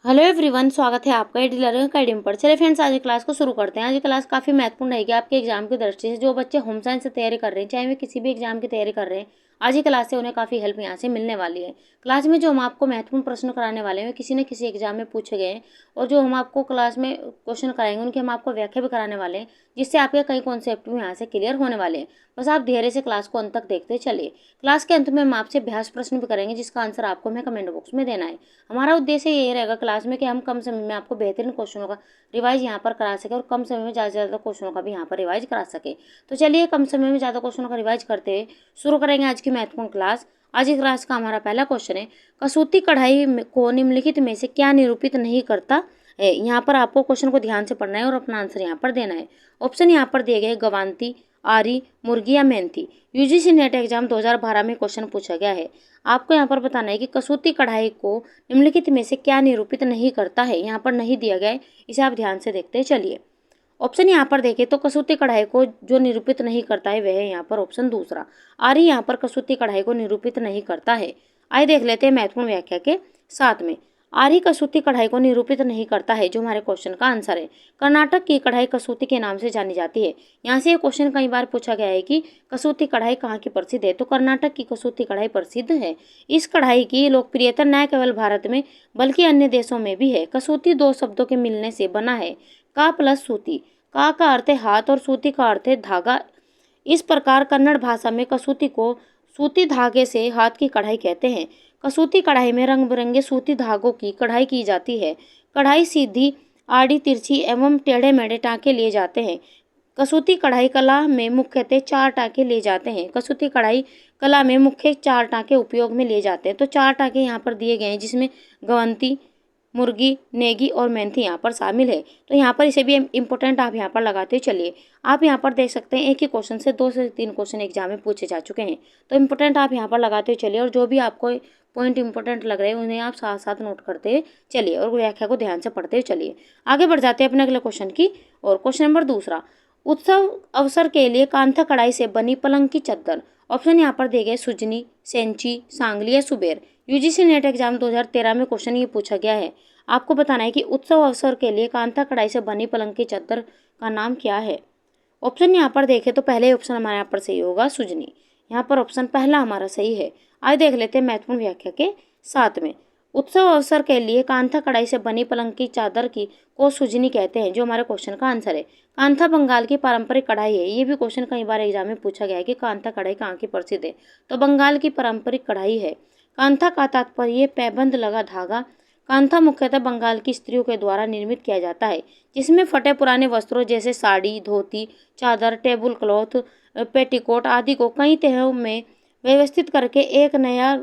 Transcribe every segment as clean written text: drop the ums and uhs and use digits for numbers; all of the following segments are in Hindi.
हेलो एवरीवन, स्वागत है आपका एडी लर्निंग अकेडमी पर। चलिए फ्रेंड्स, आज की क्लास को शुरू करते हैं। आज की क्लास काफ़ी महत्वपूर्ण रहेगी आपके एग्जाम की दृष्टि से। जो बच्चे होम साइंस से तैयारी कर रहे हैं, चाहे वे किसी भी एग्जाम की तैयारी कर रहे हैं, आज की क्लास से उन्हें काफ़ी हेल्प यहाँ से मिलने वाली है। क्लास में जो हम आपको महत्वपूर्ण प्रश्न कराने वाले हैं, किसी न किसी एग्जाम में पूछे गए हैं, और जो हम आपको क्लास में क्वेश्चन कराएंगे उनकी हम आपको व्याख्या भी कराने वाले हैं, जिससे आपके कई कॉन्सेप्ट भी यहाँ से क्लियर होने वाले हैं। बस आप धैर्य से क्लास को अंत तक देखते चलिए। क्लास के अंत में हम आपसे अभ्यास प्रश्न भी करेंगे, जिसका आंसर आपको हमें कमेंट बॉक्स में देना है। हमारा उद्देश्य यही रहेगा क्लास में कि हम कम समय में आपको बेहतरीन क्वेश्चनों का रिवाइज यहाँ पर करा सके और कम समय में ज़्यादा से ज़्यादा क्वेश्चनों का भी यहाँ पर रिवाइज करा सके। तो चलिए, कम समय में ज़्यादा क्वेश्चनों का रिवाइज करते हुए शुरू करेंगे आज की महत्वपूर्ण क्लास। आज की क्लास का हमारा पहला क्वेश्चन है, कसूती कढ़ाई को निम्नलिखित में से क्या निरूपित नहीं करता है। यहाँ पर आपको क्वेश्चन को ध्यान से पढ़ना है और अपना आंसर यहाँ पर देना है। ऑप्शन यहाँ पर दिए गए, गवांती, आरी, मुर्गी या मेहनती। यूजीसी नेट एग्जाम 2012 में क्वेश्चन पूछा गया है। आपको यहाँ पर बताना है कि कसूती कढ़ाई को निम्नलिखित में से क्या निरूपित नहीं करता है। यहाँ पर नहीं दिया गया है, इसे आप ध्यान से देखते चलिए। ऑप्शन यहाँ पर देखें तो कसूती कढ़ाई को जो निरूपित नहीं करता है वह है यहाँ पर ऑप्शन दूसरा, आरी यहाँ पर कसूती कढ़ाई को निरूपित नहीं करता है। आइए देख लेते हैं महत्वपूर्ण व्याख्या के साथ में। आरी कसूती कढ़ाई को निरूपित नहीं करता है, जो हमारे क्वेश्चन का आंसर है। कर्नाटक की कढ़ाई कसूती के नाम से जानी जाती है। यहाँ से ये क्वेश्चन कई बार पूछा गया है कि कसूती कढ़ाई कहाँ की प्रसिद्ध है, तो कर्नाटक की कसूती कढ़ाई प्रसिद्ध है। इस कढ़ाई की लोकप्रियता न केवल भारत में बल्कि अन्य देशों में भी है। कसूती दो शब्दों के मिलने से बना है, का प्लस सूती। का अर्थ है हाथ और सूती का अर्थ है धागा। इस प्रकार कन्नड़ भाषा में कसूती को सूती धागे से हाथ की कढ़ाई कहते हैं। कसूती कढ़ाई में रंग बिरंगे सूती धागों की कढ़ाई की जाती है। कढ़ाई सीधी, आड़ी, तिरछी एवं टेढ़े मेढ़े टाँके लिए जाते हैं। कसूती कढ़ाई कला में मुख्यतः 4 टाँके लिए जाते हैं। कसूती कढ़ाई कला में मुख्य 4 टाँके उपयोग में लिए जाते हैं। तो 4 टाँके यहाँ पर दिए गए हैं, जिसमें गवंती, मुर्गी, नेगी और मेहनती यहाँ पर शामिल है। तो यहाँ पर इसे भी इम्पोर्टेंट आप यहाँ पर लगाते चलिए। आप यहाँ पर देख सकते हैं एक ही क्वेश्चन से 2 से 3 क्वेश्चन एग्जाम में पूछे जा चुके हैं। तो इम्पोर्टेंट आप यहाँ पर लगाते चलिए, और जो भी आपको पॉइंट इंपॉर्टेंट लग रहे हैं उन्हें आप साथ साथ नोट करते चलिए और व्याख्या को ध्यान से पढ़ते चलिए। आगे बढ़ जाते हैं अपने अगले क्वेश्चन की। और क्वेश्चन नंबर दूसरा, उत्सव अवसर के लिए कांथा कढ़ाई से बनी पलंग की चद्दर। ऑप्शन यहाँ पर दिए गए, सुजनी, सेंची, सांगली या सुबेर। यूजीसी नेट एग्जाम 2013 में क्वेश्चन ये पूछा गया है। आपको बताना है कि उत्सव अवसर के लिए कांथा कढ़ाई से बनी पलंग की चद्दर का नाम क्या है। ऑप्शन यहाँ पर देखें तो पहले ऑप्शन हमारे यहाँ पर सही होगा, सुजनी। यहाँ पर ऑप्शन पहला हमारा सही है। आइए देख लेते हैं महत्वपूर्ण व्याख्या के साथ में। उत्सव अवसर के लिए कांथा कढ़ाई से बनी पलंग की चादर की को सुजनी कहते हैं, जो हमारे क्वेश्चन का आंसर है। कांथा बंगाल की पारंपरिक कढ़ाई है। ये भी क्वेश्चन कई बार एग्जाम में पूछा गया है कि कांथा कढ़ाई कहाँ की प्रसिद्ध है, तो बंगाल की पारंपरिक कढ़ाई है। कांथा का तात्पर्य पैबंद लगा धागा। कांथा मुख्यतः बंगाल की स्त्रियों के द्वारा निर्मित किया जाता है, जिसमें फटे पुराने वस्त्रों जैसे साड़ी, धोती, चादर, टेबल क्लॉथ, पेटीकोट आदि को कई तहों में व्यवस्थित करके एक नया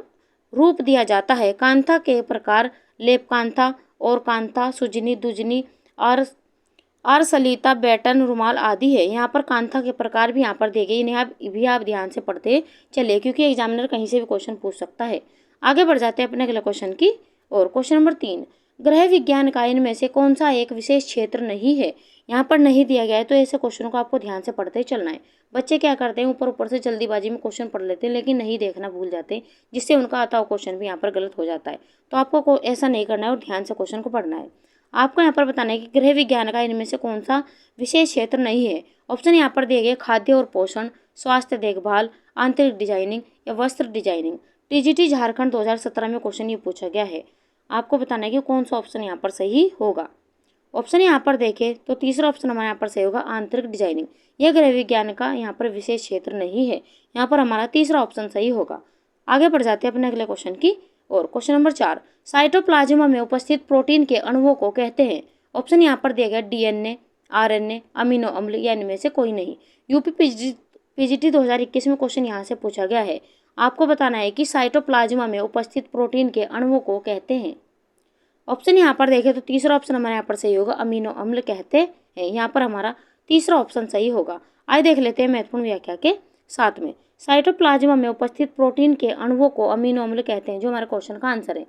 रूप दिया जाता है। कांथा के प्रकार लेप कांथा और कांथा, सुजनी, दुजनी और सलीता, बैटन, रुमाल आदि है। यहाँ पर कांथा के प्रकार भी यहाँ पर दिए गए, इन्हें आप ध्यान से पढ़ते चलिए, क्योंकि एग्जामिनर कहीं से भी क्वेश्चन पूछ सकता है। आगे बढ़ जाते हैं अपने अगले क्वेश्चन की। और क्वेश्चन नंबर 3, गृह विज्ञान का इनमें से कौन सा एक विशेष क्षेत्र नहीं है। यहाँ पर नहीं दिया गया है, तो ऐसे क्वेश्चनों को आपको ध्यान से पढ़ते चलना है। बच्चे क्या करते हैं, ऊपर ऊपर से जल्दीबाजी में क्वेश्चन पढ़ लेते हैं, लेकिन नहीं देखना भूल जाते हैं, जिससे उनका आता हुआ क्वेश्चन भी यहाँ पर गलत हो जाता है। तो आपको ऐसा नहीं करना है और ध्यान से क्वेश्चन को पढ़ना है। आपको यहाँ पर बताना है कि गृह विज्ञान का इनमें से कौन सा विशेष क्षेत्र नहीं है। ऑप्शन यहाँ पर दिए गए, खाद्य और पोषण, स्वास्थ्य देखभाल, आंतरिक डिजाइनिंग या वस्त्र डिजाइनिंग। टीजीटी झारखंड 2017 में क्वेश्चन ये पूछा गया है। आपको बताना है कि कौन सा ऑप्शन यहाँ पर सही होगा। ऑप्शन यहाँ पर देखें तो तीसरा ऑप्शन हमारे यहाँ पर सही होगा, आंतरिक डिजाइनिंग। यह गृह विज्ञान का यहाँ पर विशेष क्षेत्र नहीं है। यहाँ पर हमारा तीसरा ऑप्शन सही होगा। आगे बढ़ जाते हैं अपने अगले क्वेश्चन की। और क्वेश्चन नंबर 4, साइटोप्लाज्मा में उपस्थित प्रोटीन के अणुओं को कहते हैं। ऑप्शन यहाँ पर दिया गया, डीएनए, आरएनए, अमीनो अम्ल या इनमें से कोई नहीं। यूपी पीजीटी 2021 में क्वेश्चन यहाँ से पूछा गया है। आपको बताना है कि साइटोप्लाज्मा में उपस्थित प्रोटीन के अणुओं को कहते हैं। ऑप्शन यहाँ पर देखें तो तीसरा ऑप्शन हमारे यहाँ पर सही होगा, अमीनो अम्ल कहते हैं। यहाँ पर हमारा तीसरा ऑप्शन सही होगा। आइए देख लेते हैं महत्वपूर्ण व्याख्या के साथ में। साइटोप्लाज्मा में उपस्थित प्रोटीन के अणुओं को अमीनो अम्ल कहते हैं, जो हमारे क्वेश्चन का आंसर है।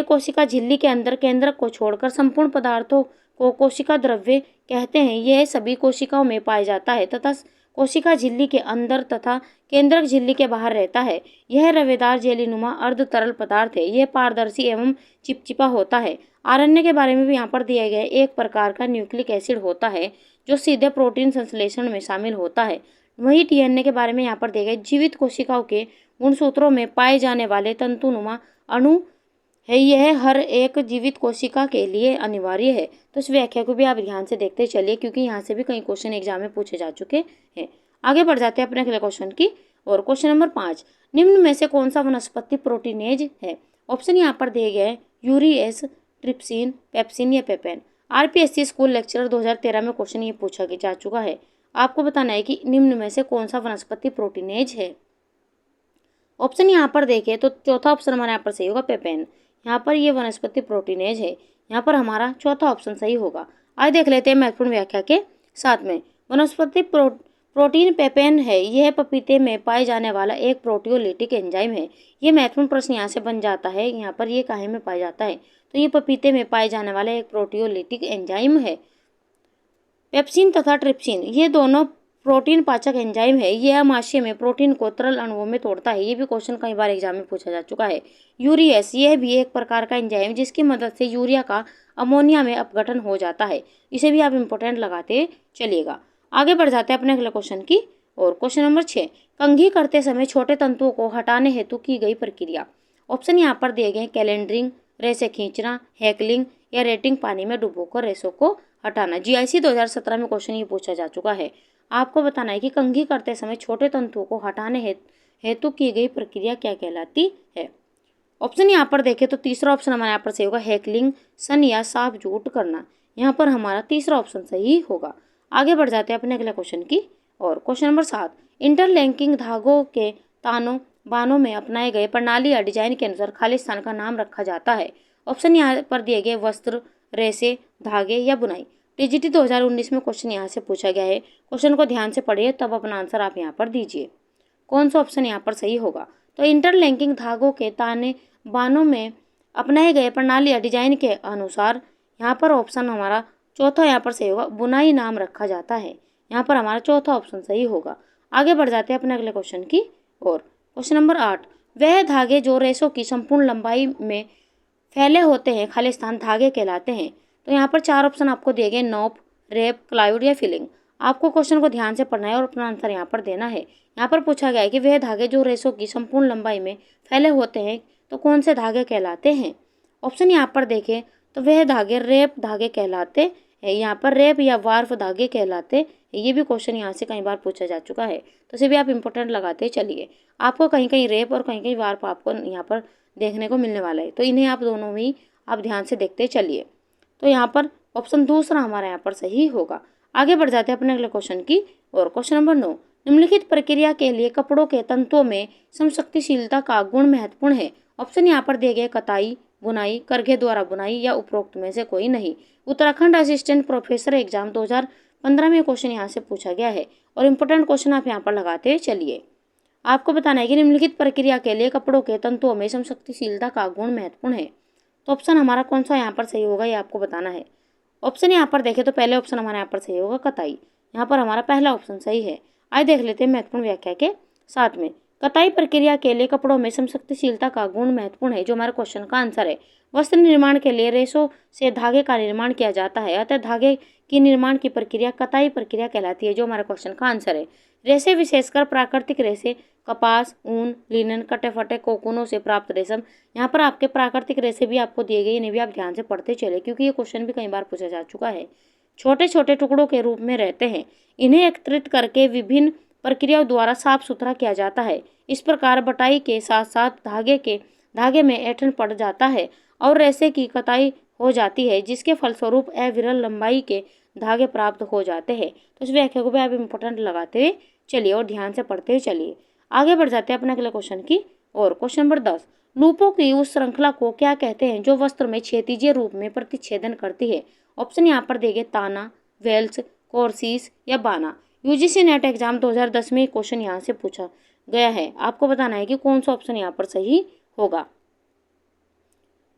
कोशिका झिल्ली के अंदर केंद्रक को छोड़कर संपूर्ण पदार्थों को कोशिका द्रव्य कहते हैं। यह सभी कोशिकाओं में पाया जाता है तथा कोशिका झिल्ली के अंदर तथा केंद्रक झिल्ली के बाहर रहता है। यह रवेदार जेलीनुमा अर्ध तरल पदार्थ है। यह पारदर्शी एवं चिपचिपा होता है। आरएनए के बारे में भी यहाँ पर दिया गया है। एक प्रकार का न्यूक्लिक एसिड होता है जो सीधे प्रोटीन संश्लेषण में शामिल होता है। वही डीएनए के बारे में यहाँ पर दिया गया है। जीवित कोशिकाओं के गुणसूत्रों में पाए जाने वाले तंतुनुमा अणु है। यह हर एक जीवित कोशिका के लिए अनिवार्य है। तो इस व्याख्या को भी आप ध्यान से देखते चलिए, क्योंकि यहाँ से भी कई क्वेश्चन एग्जाम में पूछे जा चुके हैं। आगे बढ़ जाते हैं अपने अगले क्वेश्चन की और क्वेश्चन नंबर 5, निम्न में से कौन सा वनस्पति प्रोटीनेज है? ऑप्शन यहाँ पर दिए गए यूरिएस, ट्रिप्सिन, पेप्सिन या पेपेन। आरपीएससी स्कूल लेक्चरर 2013 में क्वेश्चन ये पूछा जा चुका है। आपको बताना है कि निम्न में से कौन सा वनस्पति प्रोटीनेज है। ऑप्शन यहाँ पर देखें तो चौथा ऑप्शन हमारे यहाँ पर सही होगा, पेपेन। यहाँ पर ये वनस्पति प्रोटीनेज है। यहाँ पर हमारा चौथा ऑप्शन सही होगा। आइए देख लेते हैं महत्वपूर्ण व्याख्या के साथ में। वनस्पति प्रोटीन पेपेन है। यह पपीते में पाए जाने वाला एक प्रोटियोलिटिक एंजाइम है। ये महत्वपूर्ण प्रश्न यहाँ से बन जाता है। यहाँ पर ये काहे में पाया जाता है? तो ये पपीते में पाए जाने वाला एक प्रोटियोलिटिक एंजाइम है। पेप्सिन तथा ट्रिप्सिन ये दोनों प्रोटीन पाचक एंजाइम है। यह अमाशय में प्रोटीन को तरल अणुओं में तोड़ता है। ये भी क्वेश्चन कई बार एग्जाम में पूछा जा चुका है। यूरियस यह भी एक प्रकार का एंजाइम जिसकी मदद से यूरिया का अमोनिया में अपघटन हो जाता है। इसे भी आप इंपॉर्टेंट लगाते चलिएगा। आगे बढ़ जाते हैं अपने अगले क्वेश्चन की और क्वेश्चन नंबर 6, कंघी करते समय छोटे तंतुओं को हटाने हेतु की गई प्रक्रिया। ऑप्शन यहाँ पर दिए गए कैलेंडरिंग, रेसे खींचना, हैकलिंग या रेटिंग पानी में डुबोकर रेसों को हटाना। जीआईसी 2017 में क्वेश्चन ये पूछा जा चुका है। आपको बताना है कि कंघी करते समय छोटे तंतुओं को हटाने हेतु की गई प्रक्रिया क्या कहलाती है। ऑप्शन यहाँ पर देखें तो तीसरा ऑप्शन हमारे यहाँ पर सही होगा, हैकलिंग, सन या साफ जूट करना। यहाँ पर हमारा तीसरा ऑप्शन सही होगा। आगे बढ़ जाते हैं अपने अगले क्वेश्चन की और क्वेश्चन नंबर 7, इंटरलिंकिंग धागों के तानों बानों में अपनाए गए प्रणाली या डिजाइन के अनुसार खाली स्थान का नाम रखा जाता है। ऑप्शन यहाँ पर दिए गए वस्त्र, रेसे, धागे या बुनाई। टीजीटी 2019 में क्वेश्चन यहाँ से पूछा गया है। क्वेश्चन को ध्यान से पढ़िए तब अपना आंसर आप यहाँ पर दीजिए। कौन सा ऑप्शन यहाँ पर सही होगा? तो इंटरलिंकिंग धागों के ताने बानों में अपनाए गए प्रणाली या डिजाइन के अनुसार यहाँ पर ऑप्शन हमारा चौथा यहाँ पर सही होगा, बुनाई नाम रखा जाता है। यहाँ पर हमारा चौथा ऑप्शन सही होगा। आगे बढ़ जाते हैं अपने अगले क्वेश्चन की और क्वेश्चन नंबर 8, वह धागे जो रेशों की संपूर्ण लंबाई में फैले होते हैं खाली स्थान धागे कहलाते हैं। तो यहाँ पर 4 ऑप्शन आपको दिए गए, नोप, रेप, क्लाउड या फिलिंग। आपको क्वेश्चन को ध्यान से पढ़ना है और अपना आंसर यहाँ पर देना है। यहाँ पर पूछा गया है कि वह धागे जो रेशों की संपूर्ण लंबाई में फैले होते हैं तो कौन से धागे कहलाते हैं। ऑप्शन यहाँ पर देखें तो वह धागे रेप धागे कहलाते हैं। यहाँ पर रेप या वार्फ धागे कहलाते हैं। ये भी क्वेश्चन यहाँ से कई बार पूछा जा चुका है, तो इसे भी आप इंपॉर्टेंट लगाते चलिए। आपको कहीं कहीं रेप और कहीं कहीं वार्फ आपको यहाँ पर देखने को मिलने वाला है, तो इन्हें आप दोनों में ही आप ध्यान से देखते चलिए। तो यहाँ पर ऑप्शन दूसरा हमारा यहाँ पर सही होगा। आगे बढ़ जाते हैं अपने अगले क्वेश्चन की और क्वेश्चन नंबर 9, निम्नलिखित प्रक्रिया के लिए कपड़ों के तंतुओं में समशक्तिशीलता का गुण महत्वपूर्ण है। ऑप्शन यहाँ पर दिए गए कताई, बुनाई, करघे द्वारा बुनाई या उपरोक्त में से कोई नहीं। उत्तराखंड असिस्टेंट प्रोफेसर एग्जाम 2015 में क्वेश्चन यहाँ से पूछा गया है और इम्पोर्टेंट क्वेश्चन आप यहाँ पर लगाते चलिए। आपको बताना है कि निम्नलिखित प्रक्रिया के लिए कपड़ों के तंतुओं में समशक्तिशीलता का गुण महत्वपूर्ण है। तो ऑप्शन हमारा कौन सा यहाँ पर सही होगा ये आपको बताना है। ऑप्शन यहाँ पर देखें तो पहले ऑप्शन हमारे यहाँ पर सही होगा, कताई। यहाँ पर हमारा पहला ऑप्शन सही है। आइए देख लेते हैं महत्वपूर्ण व्याख्या के साथ में। कताई प्रक्रिया के लिए कपड़ों में समशक्तिशीलता का गुण महत्वपूर्ण है, जो हमारे क्वेश्चन का आंसर है। वस्त्र निर्माण के लिए रेशों से धागे का निर्माण किया जाता है, अतः धागे की निर्माण की प्रक्रिया कताई प्रक्रिया कहलाती है, जो हमारे क्वेश्चन का आंसर है। रेशे विशेषकर प्राकृतिक रेशे कपास, ऊन, लिनन, कटे फटे कोकूनों से प्राप्त रेशम। यहाँ पर आपके प्राकृतिक रेशे भी आपको दिए गए, इन्हें भी आप ध्यान से पढ़ते चले क्योंकि ये क्वेश्चन भी कई बार पूछा जा चुका है। छोटे छोटे टुकड़ों के रूप में रहते हैं। इन्हें एकत्रित करके विभिन्न प्रक्रियाओं द्वारा साफ सुथरा किया जाता है। इस प्रकार बटाई के साथ साथ धागे में ऐंठन पड़ जाता है और रेशे की कताई हो जाती है, जिसके फलस्वरूप अविरल लंबाई के धागे प्राप्त हो जाते हैं। तो इस व्याख्या को भी आप इम्पोर्टेंट लगाते हुए चलिए और ध्यान से पढ़ते हुए चलिए। आगे बढ़ जाते हैं अपने अगले क्वेश्चन की और क्वेश्चन नंबर 10, लूपों की उस श्रृंखला को क्या कहते हैं जो वस्त्र में क्षैतिजीय रूप में प्रतिच्छेदन करती है। ऑप्शन यहाँ पर देंगे ताना, वेल्स, कोर्सिस या बाना। यूजीसी नेट एग्जाम 2010 में क्वेश्चन यहाँ से पूछा गया है। आपको बताना है कि कौन सा ऑप्शन यहाँ पर सही होगा।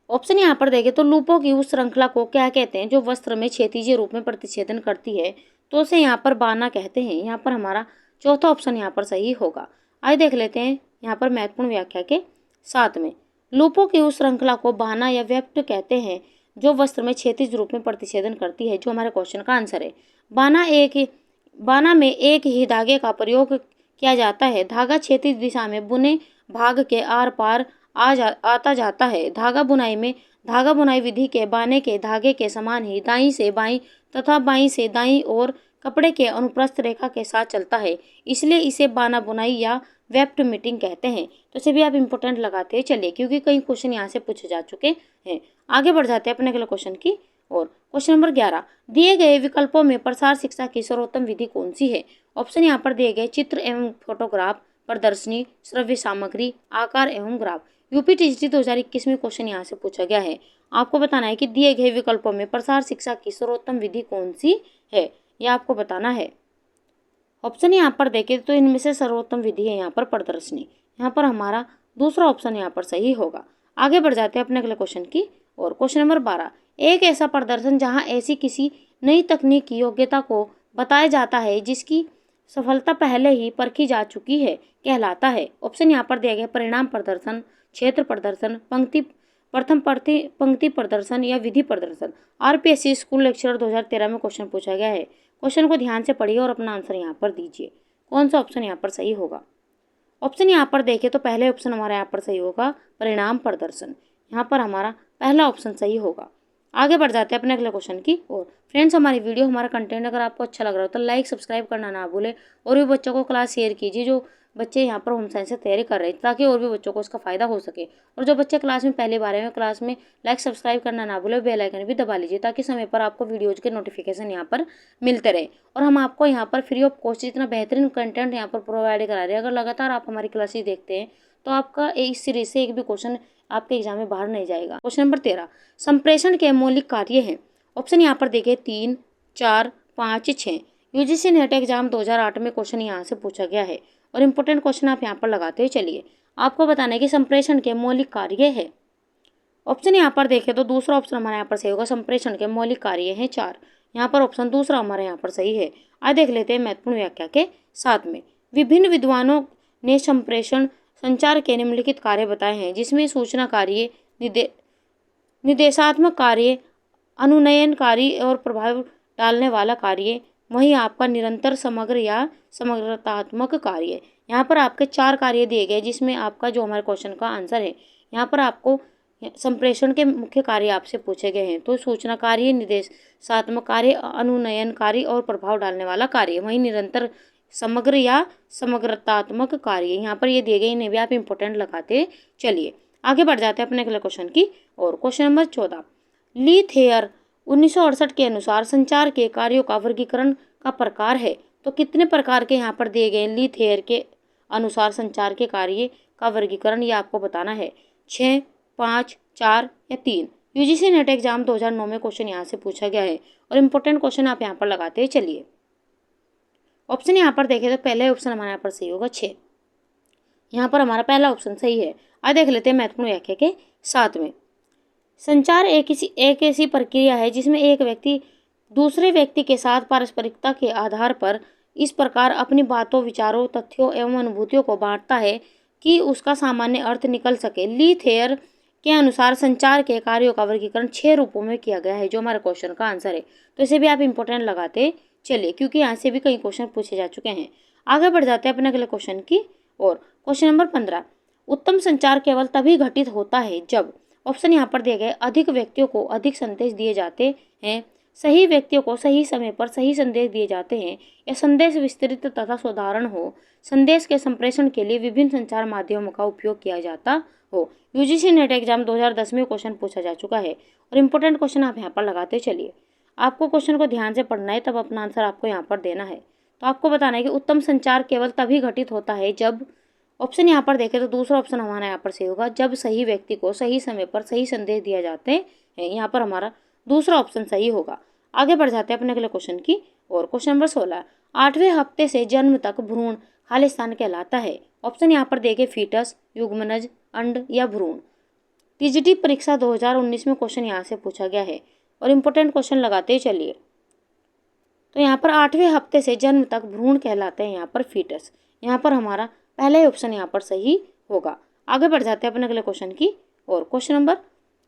ऑप्शन यहाँ पर देंगे तो लूपों की उस श्रृंखला को क्या कहते हैं जो वस्त्र में क्षैतिजीय रूप में प्रतिच्छेदन करती है, तो उसे यहाँ पर बाना कहते हैं। यहाँ पर हमारा चौथा ऑप्शन यहाँ पर सही होगा। आइए देख लेते हैं यहाँ पर महत्वपूर्ण व्याख्या के साथ में। लूपों की उस श्रृंखला को बाना या वेप्ट कहते हैं जो वस्त्र में क्षैतिज रूप में प्रतिच्छेदन करती है, जो हमारे क्वेश्चन का आंसर है। बाना में एक ही धागे का प्रयोग किया जाता है। धागा क्षैतिज दिशा में बुने भाग के आर पार आता जाता है। धागा बुनाई विधि के बाने के धागे के समान ही दाईं से बाईं तथा बाईं से दाईं और कपड़े के अनुप्रस्थ रेखा के साथ चलता है, इसलिए इसे बाना बुनाई या वेप्ट मीटिंग कहते हैं। तो इसे भी आप इंपॉर्टेंट लगाते चलिए, क्योंकि कई क्वेश्चन यहाँ से पूछे जा चुके हैं। आगे बढ़ जाते हैं अपने अगले क्वेश्चन की और। क्वेश्चन नंबर 11, दिए गए विकल्पों में प्रसार शिक्षा की सर्वोत्तम विधि कौन सी है? ऑप्शन यहाँ पर दिए गए चित्र एवं फोटोग्राफ, प्रदर्शनी, श्रव्य सामग्री, आकार एवं ग्राफ। यूपी टीजीटी 2021 में क्वेश्चन यहाँ से पूछा गया है। आपको बताना है कि दिए गए विकल्पों में प्रसार शिक्षा की सर्वोत्तम विधि कौन सी है, यह आपको बताना है। ऑप्शन यहाँ पर देखें तो इनमें से सर्वोत्तम विधि है यहाँ पर प्रदर्शनी। यहाँ पर हमारा दूसरा ऑप्शन यहाँ पर सही होगा। आगे बढ़ जाते हैं अपने अगले क्वेश्चन की और। क्वेश्चन नंबर 12, एक ऐसा प्रदर्शन जहाँ ऐसी किसी नई तकनीक की योग्यता को बताया जाता है जिसकी सफलता पहले ही परखी जा चुकी है कहलाता है। ऑप्शन यहाँ पर दिया गया परिणाम प्रदर्शन, क्षेत्र प्रदर्शन, पंक्ति प्रदर्शन या विधि प्रदर्शन। आरपीएससी स्कूल लेक्चरर 2013 में क्वेश्चन पूछा गया है। क्वेश्चन को ध्यान से पढ़िए और अपना आंसर यहाँ पर दीजिए। कौन सा ऑप्शन यहाँ पर सही होगा? ऑप्शन यहाँ पर देखें तो पहले ऑप्शन हमारा यहाँ पर सही होगा परिणाम प्रदर्शन। यहाँ पर हमारा पहला ऑप्शन सही होगा। आगे बढ़ जाते हैं अपने अगले क्वेश्चन की और। फ्रेंड्स, हमारी वीडियो हमारा कंटेंट अगर आपको अच्छा लग रहा हो तो लाइक सब्सक्राइब करना ना भूलें और भी बच्चों को क्लास शेयर कीजिए जो बच्चे यहाँ पर होम साइंस से तैयारी कर रहे हैं, ताकि और भी बच्चों को इसका फायदा हो सके। और जो बच्चे क्लास में पहली बार हैं क्लास में लाइक सब्सक्राइब करना ना भूलें, बेल आइकन भी दबा लीजिए ताकि समय पर आपको वीडियोज के नोटिफिकेशन यहाँ पर मिलते रहे। और हम आपको यहाँ पर फ्री ऑफ कॉस्ट इतना बेहतरीन कंटेंट यहाँ पर प्रोवाइड करा रहे हैं। अगर लगातार आप हमारी क्लासेस देखते हैं तो आपका इस सीरीज से एक भी क्वेश्चन आपके एग्जाम में बाहर नहीं जाएगा। क्वेश्चन नंबर 13, संप्रेषण के मौलिक कार्य हैं। ऑप्शन यहाँ पर देखिए 3, 4, 5, 6। यूजीसी नेट एग्जाम 2008 में क्वेश्चन यहाँ से पूछा गया है और इम्पोर्टेंट क्वेश्चन आप यहाँ पर लगाते हुए चलिए। आपको बताना है कि संप्रेषण के मौलिक कार्य है। ऑप्शन यहाँ पर देखें तो दूसरा ऑप्शन हमारे यहाँ पर सही होगा। संप्रेषण के मौलिक कार्य हैं 4। यहाँ पर ऑप्शन दूसरा हमारे यहाँ पर सही है। आज देख लेते हैं महत्वपूर्ण व्याख्या के साथ में। विभिन्न विद्वानों ने संप्रेषण संचार के निम्नलिखित कार्य बताए हैं, जिसमें सूचना कार्य, निर्देशात्मक कार्य, अनुनयनकारी और प्रभाव डालने वाला कार्य, वहीं आपका निरंतर समग्र या समग्रतात्मक कार्य। यहाँ पर आपके 4 कार्य दिए गए, जिसमें आपका जो हमारे क्वेश्चन का आंसर है यहाँ पर आपको संप्रेषण के मुख्य कार्य आपसे पूछे गए हैं। तो सूचना कार्य, निर्देशात्मक कार्य, अनुनयनकारी और प्रभाव डालने वाला कार्य, वहीं निरंतर समग्र या समग्रतात्मक कार्य। यहाँ पर ये दिए गए, इन्हें भी आप इंपॉर्टेंट लगाते चलिए। आगे बढ़ जाते हैं अपने अगले क्वेश्चन की और। क्वेश्चन नंबर 14, ली थेयर 1968 के अनुसार संचार के कार्यों का वर्गीकरण का प्रकार है। तो कितने प्रकार के यहाँ पर दिए गए ली थेयर के अनुसार संचार के कार्य का वर्गीकरण, ये आपको बताना है। 6, 5, 4 या 3। यूजीसी नेट एग्जाम 2009 में क्वेश्चन यहाँ से पूछा गया है और इम्पोर्टेंट क्वेश्चन आप यहाँ पर लगाते चलिए। ऑप्शन यहाँ पर देखें तो पहले ऑप्शन हमारे यहाँ पर सही होगा 6। यहाँ पर हमारा पहला ऑप्शन सही है। आज देख लेते हैं महत्वपूर्ण व्याख्या के साथ में। संचार एक ऐसी प्रक्रिया है जिसमें एक व्यक्ति दूसरे व्यक्ति के साथ पारस्परिकता के आधार पर इस प्रकार अपनी बातों, विचारों, तथ्यों एवं अनुभूतियों को बांटता है कि उसका सामान्य अर्थ निकल सके। ली थेयर के अनुसार संचार के कार्यों का वर्गीकरण 6 रूपों में किया गया है, जो हमारे क्वेश्चन का आंसर है। तो इसे भी आप इंपॉर्टेंट लगाते चलिए, क्योंकि यहाँ से भी कई क्वेश्चन पूछे जा चुके हैं। आगे बढ़ जाते हैं अपने अगले क्वेश्चन की और। क्वेश्चन नंबर 15, उत्तम संचार केवल तभी घटित होता है जब। ऑप्शन यहाँ पर दिए गए, अधिक व्यक्तियों को अधिक संदेश दिए जाते हैं, सही व्यक्तियों को सही समय पर सही संदेश दिए जाते हैं, या संदेश विस्तृत तथा साधारण हो, संदेश के संप्रेषण के लिए विभिन्न संचार माध्यमों का उपयोग किया जाता हो। यूजीसी नेट एग्जाम 2010 में क्वेश्चन पूछा जा चुका है और इम्पोर्टेंट क्वेश्चन आप यहाँ पर लगाते चलिए। आपको क्वेश्चन को ध्यान से पढ़ना है, तब अपना आंसर आपको यहाँ पर देना है। तो आपको बताना है कि उत्तम संचार केवल तभी घटित होता है जब। ऑप्शन यहाँ पर देखें तो दूसरा ऑप्शन हमारा यहाँ पर सही होगा, जब सही व्यक्ति को सही समय पर सही संदेश दिया जाते हैं। यहाँ पर हमारा दूसरा ऑप्शन सही होगा। आगे बढ़ जाते हैं अपने अगले क्वेश्चन की और। क्वेश्चन नंबर 16, 8वें हफ्ते से जन्म तक भ्रूण खाली स्थान कहलाता है। ऑप्शन यहाँ पर देखें, फीटस, युग्मनज, अंड या भ्रूण। टीजीटी परीक्षा 2019 में क्वेश्चन यहाँ से पूछा गया है और इम्पोर्टेंट क्वेश्चन लगाते चलिए। तो यहाँ पर 8वें हफ्ते से जन्म तक भ्रूण कहलाते हैं यहाँ पर फीटस। यहाँ पर हमारा पहला ही ऑप्शन यहाँ पर सही होगा। आगे बढ़ जाते हैं अपने अगले क्वेश्चन की और। क्वेश्चन नंबर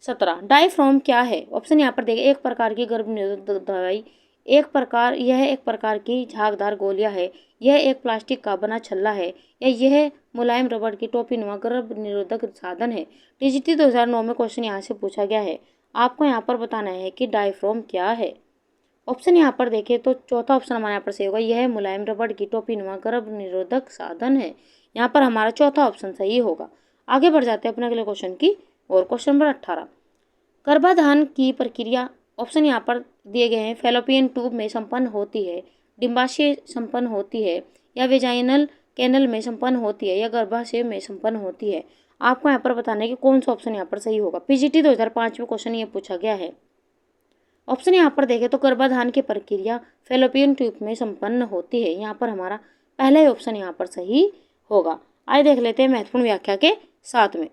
17, डायफ्राम क्या है? ऑप्शन यहाँ पर देखिए, एक प्रकार की गर्भ निरोधक दवाई, यह एक प्रकार की झागदार गोलियां है, यह एक प्लास्टिक का बना छल्ला है, या यह मुलायम रबड़ की टोपी नुमा गर्भ निरोधक साधन है। टीजीटी 2009 में क्वेश्चन यहाँ से पूछा गया है। आपको यहाँ पर बताना है कि डायफ्राम क्या है। ऑप्शन यहाँ पर देखें तो चौथा ऑप्शन हमारे यहाँ पर सही होगा, यह मुलायम रबड़ की टोपी नुमा गर्भ निरोधक साधन है। यहाँ पर हमारा चौथा ऑप्शन सही होगा। आगे बढ़ जाते हैं अपने अगले क्वेश्चन की और। क्वेश्चन नंबर 18, गर्भाधान की प्रक्रिया ऑप्शन यहाँ पर दिए गए हैं, फैलोपियन ट्यूब में संपन्न होती है, डिंबाशय संपन्न होती है, या वेजाइनल कैनल में संपन्न होती है, या गर्भाशय में संपन्न होती है। आपको यहाँ पर बताना है कि कौन सा ऑप्शन यहाँ पर सही होगा। पीजीटी 2005 में क्वेश्चन ये पूछा गया है। ऑप्शन यहाँ पर देखें तो गर्भाधान की प्रक्रिया फैलोपियन ट्यूब में संपन्न होती है। यहाँ पर हमारा पहला ही ऑप्शन यहाँ पर सही होगा। आइए देख लेते हैं महत्वपूर्ण व्याख्या के साथ में।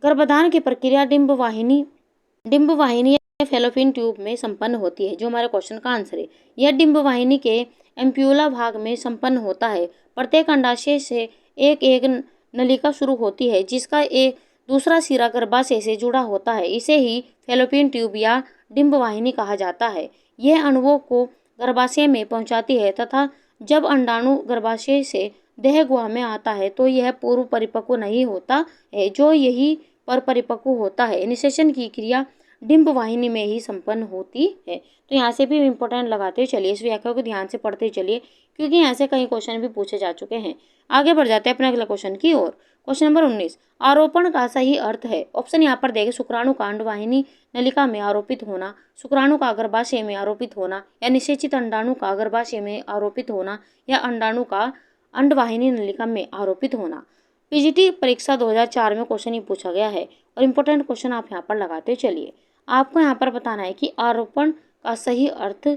गर्भाधान की प्रक्रिया डिंबवाहिनी या फैलोपियन ट्यूब में संपन्न होती है, जो हमारे क्वेश्चन का आंसर है। यह डिंबवाहिनी के एम्प्यूला भाग में संपन्न होता है। प्रत्येक अंडाशय से एक नलिका शुरू होती है, जिसका एक दूसरा सिरा गर्भाशय से जुड़ा होता है। इसे ही फैलोपियन ट्यूब या डिंबवाहिनी कहा जाता है। यह अणुओं को गर्भाशय में पहुंचाती है तथा जब अंडाणु गर्भाशय से देह गुहा में आता है तो यह पूर्व परिपक्व नहीं होता है, जो यही पर परिपक्व होता है। निषेचन की क्रिया डिंबवाहिनी में ही संपन्न होती है। तो यहाँ से भी इम्पोर्टेंट लगाते चलिए, इस व्याख्या को ध्यान से पढ़ते चलिए, क्योंकि यहाँ से कई क्वेश्चन भी पूछे जा चुके हैं। आगे बढ़ जाते हैं अपने अगले क्वेश्चन की ओर। क्वेश्चन नंबर 19, आरोपण का सही अर्थ है। ऑप्शन यहाँ पर देखें, शुक्राणु का अंडवाहिनी नलिका में आरोपित होना, शुक्राणु का गर्भाशय में आरोपित होना, या निषेचित अंडाणु का गर्भाशय में आरोपित होना, या अंडाणु का अंडवाहिनी नलिका में आरोपित होना। पीजीटी परीक्षा 2004 में क्वेश्चन ही पूछा गया है और इम्पोर्टेंट क्वेश्चन आप यहाँ पर लगाते चलिए। आपको यहाँ पर बताना है कि आरोपण का सही अर्थ